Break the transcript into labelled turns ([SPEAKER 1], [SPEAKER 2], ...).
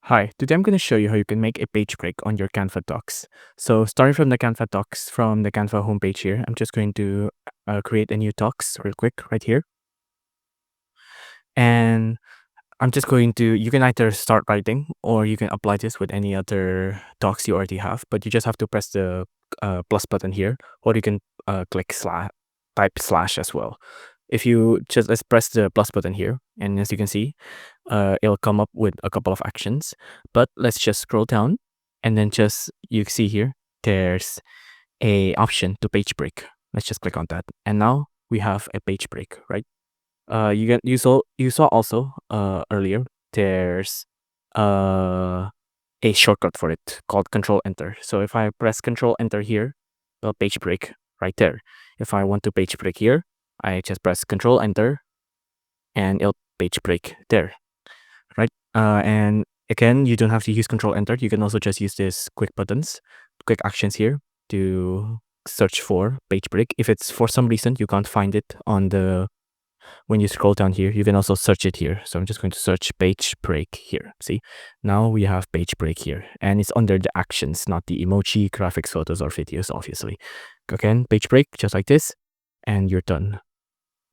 [SPEAKER 1] Hi, today I'm going to show you how you can make a page break on your Canva Docs. So starting from the Canva Docs from the Canva homepage here, I'm just going to create a new docs real quick right here. And I'm just going to, you can either start writing or you can apply this with any other docs you already have, but you just have to press the plus button here, or you can click type slash as well. If you just, let's press the plus button here, and as you can see, it'll come up with a couple of actions, but let's just scroll down and then just, you see here, there's a option to page break. Let's just click on that. And now we have a page break, right? You saw also earlier there's a shortcut for it called Control Enter. So if I press Control Enter here, it'll page break right there. If I want to page break here, I just press Control Enter and it'll page break there, right? And again, you don't have to use Control Enter. You can also just use these quick buttons, quick actions here to search for page break. If it's for some reason you can't find it on the when you scroll down here, you can also search it here. So I'm just going to search page break here. See, now we have page break here, and it's under the actions, not the emoji, graphics, photos, or videos, obviously. Again, page break, just like this, and you're done.